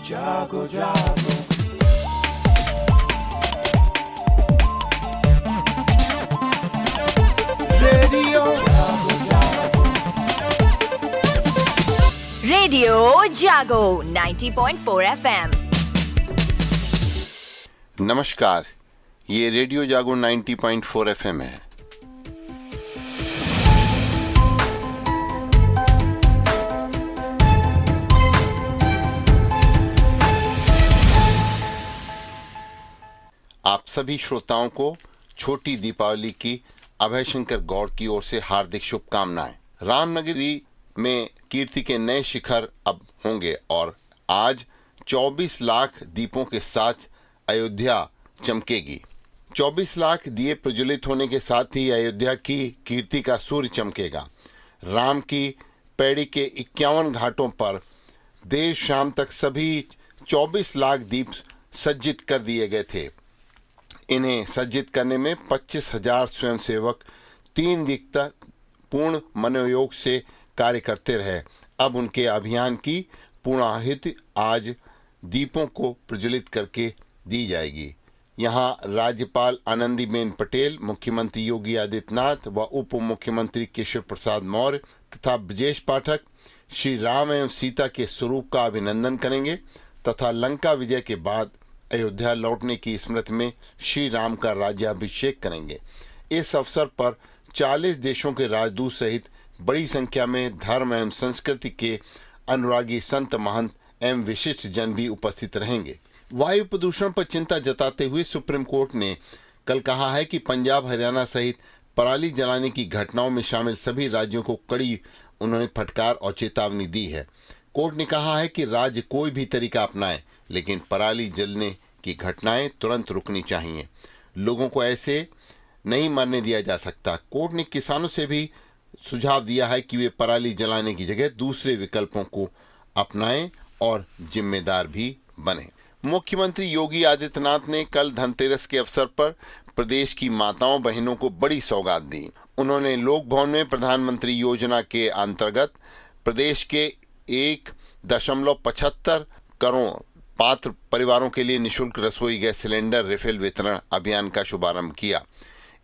जागो जागो रेडियो जागो जागो रेडियो जागो 90.4 FM। नमस्कार, ये रेडियो जागो 90.4 FM है। आप सभी श्रोताओं को छोटी दीपावली की अभय शंकर गौड़ की ओर से हार्दिक शुभकामनाएं। रामनगरी में कीर्ति के नए शिखर अब होंगे और आज 24 लाख दीपों के साथ अयोध्या चमकेगी। 24 लाख दिए प्रज्वलित होने के साथ ही अयोध्या की कीर्ति का सूर्य चमकेगा। राम की पैड़ी के 51 घाटों पर देर शाम तक सभी 24 लाख दीप सज्जित कर दिए गए थे। इन्हें सज्जित करने में 25,000 स्वयंसेवक 3 दिन तक पूर्ण मनोयोग से कार्य करते रहे। अब उनके अभियान की पूर्णाहुति आज दीपों को प्रज्वलित करके दी जाएगी। यहाँ राज्यपाल आनंदीबेन पटेल, मुख्यमंत्री योगी आदित्यनाथ व उप मुख्यमंत्री केशव प्रसाद मौर्य तथा ब्रजेश पाठक श्री राम एवं सीता के स्वरूप का अभिनंदन करेंगे तथा लंका विजय के बाद अयोध्या लौटने की स्मृति में श्री राम का राज्याभिषेक करेंगे। इस अवसर पर 40 देशों के राजदूत सहित बड़ी संख्या में धर्म एवं संस्कृति के अनुरागी संत महंत एवं विशिष्ट जन भी उपस्थित रहेंगे। वायु प्रदूषण पर चिंता जताते हुए सुप्रीम कोर्ट ने कल कहा है कि पंजाब, हरियाणा सहित पराली जलाने की घटनाओं में शामिल सभी राज्यों को कड़ी उन्होंने फटकार और चेतावनी दी है। कोर्ट ने कहा है कि राज्य कोई भी तरीका अपनाए, लेकिन पराली जलने की घटनाएं तुरंत रुकनी चाहिए। लोगों को ऐसे नहीं मरने दिया जा सकता। कोर्ट ने किसानों से भी सुझाव दिया है कि वे पराली जलाने की जगह दूसरे विकल्पों को अपनाएं और जिम्मेदार भी बने। मुख्यमंत्री योगी आदित्यनाथ ने कल धनतेरस के अवसर पर प्रदेश की माताओं बहनों को बड़ी सौगात दी। उन्होंने लोक भवन में प्रधानमंत्री योजना के अंतर्गत प्रदेश के 1.75 करोड़ पात्र परिवारों के लिए निःशुल्क रसोई गैस सिलेंडर रिफिल वितरण अभियान का शुभारंभ किया।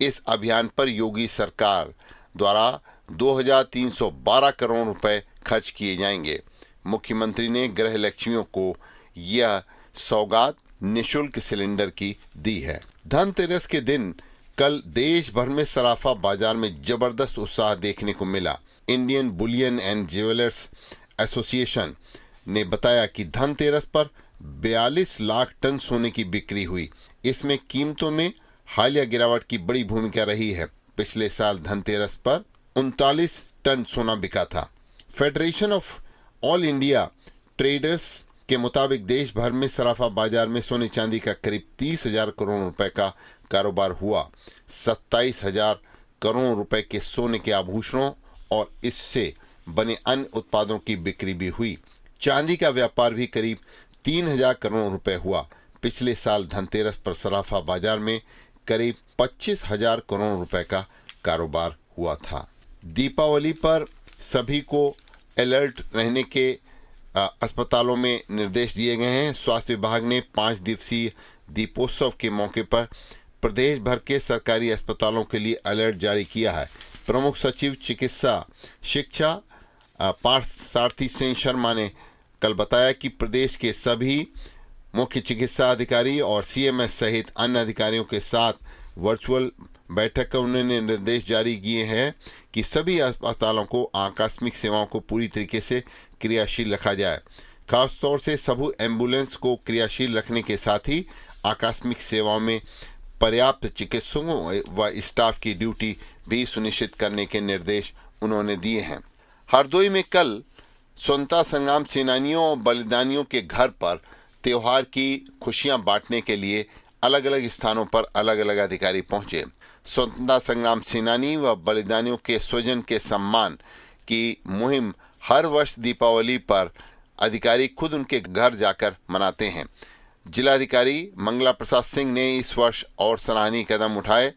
इस अभियान पर योगी सरकार द्वारा 2,312 करोड़ रुपए खर्च किए जाएंगे। मुख्यमंत्री ने गृह लक्ष्मियों को यह सौगात निःशुल्क सिलेंडर की दी है। धनतेरस के दिन कल देश भर में सराफा बाजार में जबरदस्त उत्साह देखने को मिला। Indian Boolean and jewellers association ने बताया कि धनतेरस पर 42 लाख टन सोने की बिक्री हुई। इसमें कीमतों में हालिया गिरावट की बड़ी भूमिका रही है। पिछले साल धनतेरस पर 39 टन सोना बिका था। Federation of all India traders के मुताबिक देश भर में सराफा बाजार में सोने चांदी का करीब 30,000 करोड़ रुपए का कारोबार हुआ। 27,000 करोड़ रुपए के सोने के आभूषणों और इससे बने अन्य उत्पादों की बिक्री भी हुई। चांदी का व्यापार भी करीब 3,000 करोड़ रुपए हुआ। पिछले साल धनतेरस पर सराफा बाजार में करीब 25,000 करोड़ रुपए का कारोबार हुआ था। दीपावली पर सभी को अलर्ट रहने के अस्पतालों में निर्देश दिए गए हैं। स्वास्थ्य विभाग ने 5 दिवसीय दीपोत्सव के मौके पर प्रदेश भर के सरकारी अस्पतालों के लिए अलर्ट जारी किया है। प्रमुख सचिव चिकित्सा शिक्षा पार्थ सारथी सिंह शर्मा ने कल बताया कि प्रदेश के सभी मुख्य चिकित्सा अधिकारी और सीएमएस सहित अन्य अधिकारियों के साथ वर्चुअल बैठक कर उन्होंने निर्देश जारी किए हैं कि सभी अस्पतालों को आकस्मिक सेवाओं को पूरी तरीके से क्रियाशील रखा जाए। खासतौर से सभी एम्बुलेंस को क्रियाशील रखने के साथ ही आकस्मिक सेवाओं में पर्याप्त चिकित्सकों व स्टाफ की ड्यूटी भी सुनिश्चित करने के निर्देश उन्होंने दिए हैं। हरदोई में कल स्वतंत्रता संग्राम सेनानियों और बलिदानियों के घर पर त्योहार की खुशियां बांटने के लिए अलग अलग स्थानों पर अलग अलग अधिकारी पहुंचे। स्वतंत्रता संग्राम सेनानी व बलिदानियों के स्वजन के सम्मान की मुहिम हर वर्ष दीपावली पर अधिकारी खुद उनके घर जाकर मनाते हैं। जिलाधिकारी मंगला प्रसाद सिंह ने इस वर्ष और सराहनीय कदम उठाए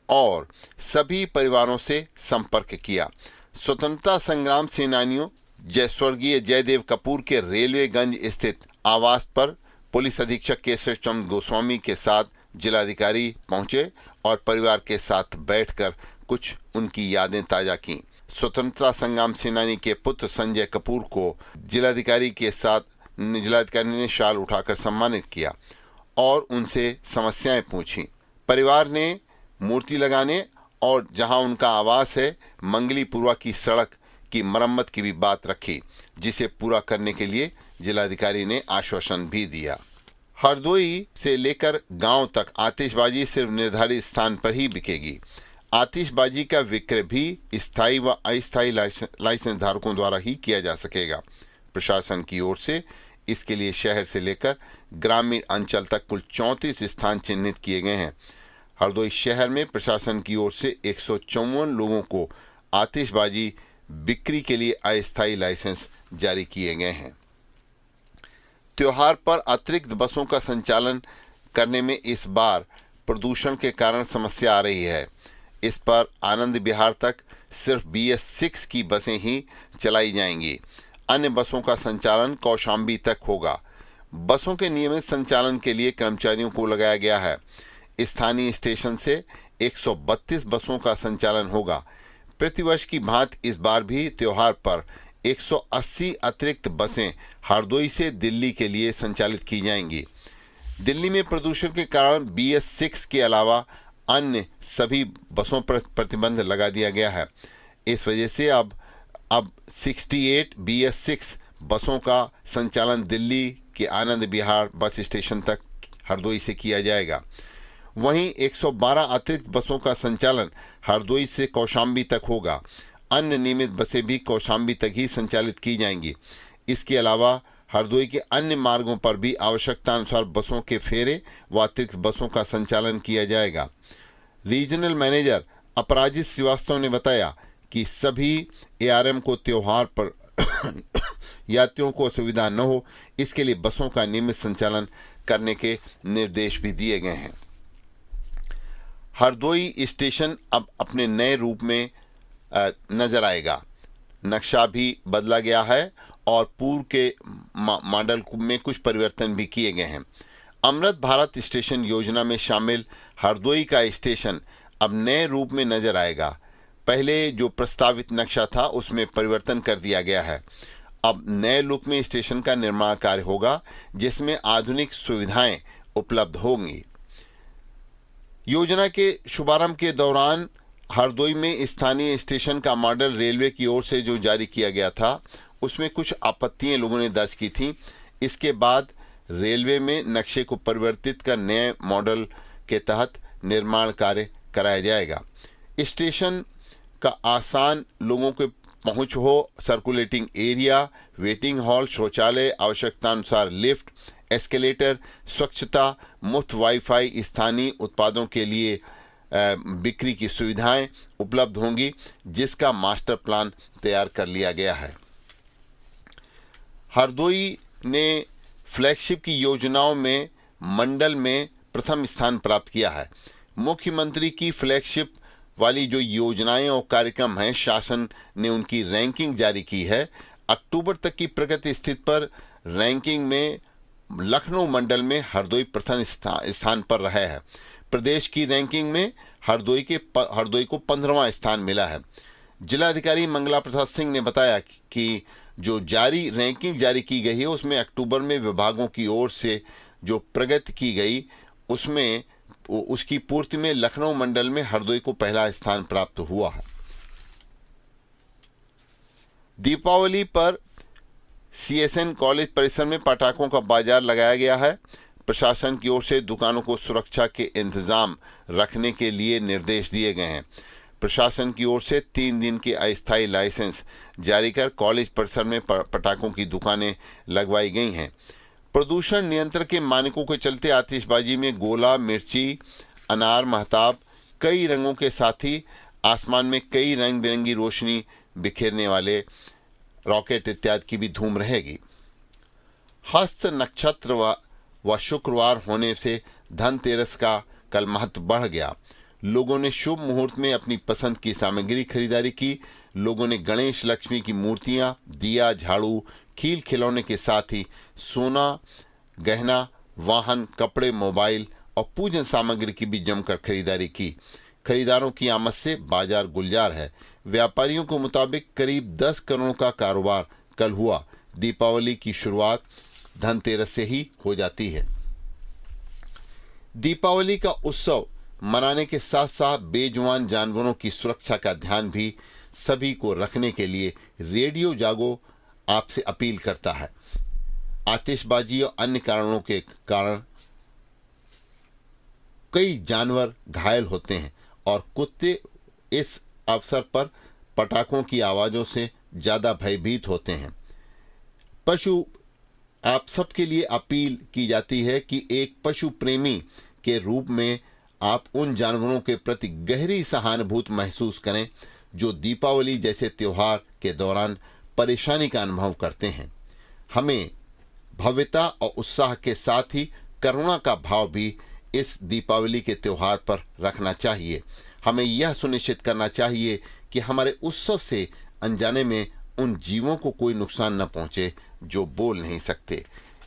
और सभी परिवारों से संपर्क किया। स्वतंत्रता संग्राम सेनानियों स्वर्गीय जयदेव कपूर के रेलवेगंज स्थित आवास पर पुलिस अधीक्षक केशव चंद्र गोस्वामी के साथ जिलाधिकारी पहुंचे और परिवार के साथ बैठकर कुछ उनकी यादें ताजा की। स्वतंत्रता संग्राम सेनानी के पुत्र संजय कपूर को जिलाधिकारी ने शाल उठाकर सम्मानित किया और उनसे समस्याएं पूछी। परिवार ने मूर्ति लगाने और जहां उनका आवास है मंगलीपुरा की सड़क की मरम्मत की भी बात रखी, जिसे पूरा करने के लिए जिलाधिकारी ने आश्वासन भी दिया। हरदोई से लेकर गांव तक आतिशबाजी सिर्फ निर्धारित स्थान पर ही बिकेगी। आतिशबाजी का विक्रय भी स्थायी व अस्थायी लाइसेंस धारकों द्वारा ही किया जा सकेगा। प्रशासन की ओर से इसके लिए शहर से लेकर ग्रामीण अंचल तक कुल 34 स्थान चिन्हित किए गए हैं। हरदोई शहर में प्रशासन की ओर से 154 लोगों को आतिशबाजी बिक्री के लिए अस्थायी लाइसेंस जारी किए गए हैं। त्योहार पर अतिरिक्त बसों का संचालन करने में इस बार प्रदूषण के कारण समस्या आ रही है। इस पर आनंद विहार तक सिर्फ BS6 की बसें ही चलाई जाएंगी। अन्य बसों का संचालन कौशाम्बी तक होगा। बसों के नियमित संचालन के लिए कर्मचारियों को लगाया गया है। स्थानीय स्टेशन से 132 बसों का संचालन होगा। प्रतिवर्ष की भांति इस बार भी त्योहार पर 180 अतिरिक्त बसें हरदोई से दिल्ली के लिए संचालित की जाएंगी। दिल्ली में प्रदूषण के कारण BS6 के अलावा अन्य सभी बसों पर प्रतिबंध लगा दिया गया है। इस वजह से अब 68 BS6 बसों का संचालन दिल्ली के आनंद विहार बस स्टेशन तक हरदोई से किया जाएगा। वहीं 112 अतिरिक्त बसों का संचालन हरदोई से कौशाम्बी तक होगा। अन्य नियमित बसें भी कौशाम्बी तक ही संचालित की जाएंगी। इसके अलावा हरदोई के अन्य मार्गों पर भी आवश्यकतानुसार बसों के फेरे व अतिरिक्त बसों का संचालन किया जाएगा। रीजनल मैनेजर अपराजित श्रीवास्तव ने बताया कि सभी ARM को त्योहार पर यात्रियों को असुविधा न हो, इसके लिए बसों का नियमित संचालन करने के निर्देश भी दिए गए हैं। हरदोई स्टेशन अब अपने नए रूप में नजर आएगा। नक्शा भी बदला गया है और पूर्व के मॉडल में कुछ परिवर्तन भी किए गए हैं। अमृत भारत स्टेशन योजना में शामिल हरदोई का स्टेशन अब नए रूप में नजर आएगा। पहले जो प्रस्तावित नक्शा था उसमें परिवर्तन कर दिया गया है। अब नए लुक में स्टेशन का निर्माण कार्य होगा, जिसमें आधुनिक सुविधाएं उपलब्ध होंगी। योजना के शुभारंभ के दौरान हरदोई में स्थानीय स्टेशन का मॉडल रेलवे की ओर से जो जारी किया गया था, उसमें कुछ आपत्तियां लोगों ने दर्ज की थी। इसके बाद रेलवे में नक्शे को परिवर्तित कर नए मॉडल के तहत निर्माण कार्य कराया जाएगा। स्टेशन का आसान लोगों के पहुंच हो, सर्कुलेटिंग एरिया, वेटिंग हॉल, शौचालय, आवश्यकतानुसार लिफ्ट, एस्केलेटर, स्वच्छता, मुफ्त वाईफाई, स्थानीय उत्पादों के लिए बिक्री की सुविधाएं उपलब्ध होंगी, जिसका मास्टर प्लान तैयार कर लिया गया है। हरदोई ने फ्लैगशिप की योजनाओं में मंडल में प्रथम स्थान प्राप्त किया है। मुख्यमंत्री की फ्लैगशिप वाली जो योजनाएं और कार्यक्रम हैं, शासन ने उनकी रैंकिंग जारी की है। अक्टूबर तक की प्रगति स्थिति पर रैंकिंग में लखनऊ मंडल में हरदोई प्रथम स्थान पर रहा है। प्रदेश की रैंकिंग में हरदोई को 15वां स्थान मिला है। जिलाधिकारी मंगला प्रसाद सिंह ने बताया कि जो रैंकिंग जारी की गई है, उसमें अक्टूबर में विभागों की ओर से जो प्रगति की गई, उसमें उसकी पूर्ति में लखनऊ मंडल में हरदोई को पहला स्थान प्राप्त हुआ है। दीपावली पर CSN कॉलेज परिसर में पटाखों का बाजार लगाया गया है। प्रशासन की ओर से दुकानों को सुरक्षा के इंतजाम रखने के लिए निर्देश दिए गए हैं। प्रशासन की ओर से 3 दिन के अस्थायी लाइसेंस जारी कर कॉलेज परिसर में पटाखों की दुकानें लगवाई गई हैं। प्रदूषण नियंत्रण के मानकों के चलते आतिशबाजी में गोला, मिर्ची, अनार, महताब, कई रंगों के साथ ही आसमान में कई रंग बिरंगी रोशनी बिखेरने वाले रॉकेट इत्यादि की भी धूम रहेगी। हस्त नक्षत्र व शुक्रवार होने से धनतेरस का कल महत्व बढ़ गया। लोगों ने शुभ मुहूर्त में अपनी पसंद की सामग्री खरीदारी की। लोगों ने गणेश लक्ष्मी की मूर्तियां, दिया, झाड़ू, खील खिलौने के साथ ही सोना, गहना, वाहन, कपड़े, मोबाइल और पूजन सामग्री की भी जमकर खरीदारी की। खरीदारों की आमद से बाजार गुलजार है। व्यापारियों के मुताबिक करीब 10 करोड़ का कारोबार कल हुआ। दीपावली की शुरुआत धनतेरस से ही हो जाती है। दीपावली का उत्सव मनाने के साथ साथ बेजुबान जानवरों की सुरक्षा का ध्यान भी सभी को रखने के लिए रेडियो जागो आपसे अपील करता है। आतिशबाजी और अन्य कारणों के कारण कई जानवर घायल होते हैं और कुत्ते इस अवसर पर पटाखों की आवाज़ों से ज़्यादा भयभीत होते हैं। आप सबके लिए अपील की जाती है कि एक पशु प्रेमी के रूप में आप उन जानवरों के प्रति गहरी सहानुभूति महसूस करें जो दीपावली जैसे त्यौहार के दौरान परेशानी का अनुभव करते हैं। हमें भव्यता और उत्साह के साथ ही करुणा का भाव भी इस दीपावली के त्यौहार पर रखना चाहिए। हमें यह सुनिश्चित करना चाहिए कि हमारे उत्सव से अनजाने में उन जीवों को कोई नुकसान न पहुंचे जो बोल नहीं सकते।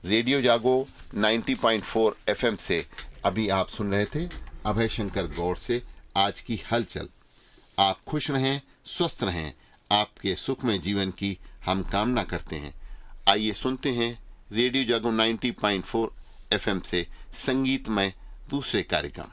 रेडियो जागो 90.4 FM से अभी आप सुन रहे थे अभय शंकर गौड़ से आज की हलचल। आप खुश रहें, स्वस्थ रहें, आपके सुखमय जीवन की हम कामना करते हैं। आइए सुनते हैं रेडियो जागो 90.4 FM से संगीतमय दूसरे कार्यक्रम।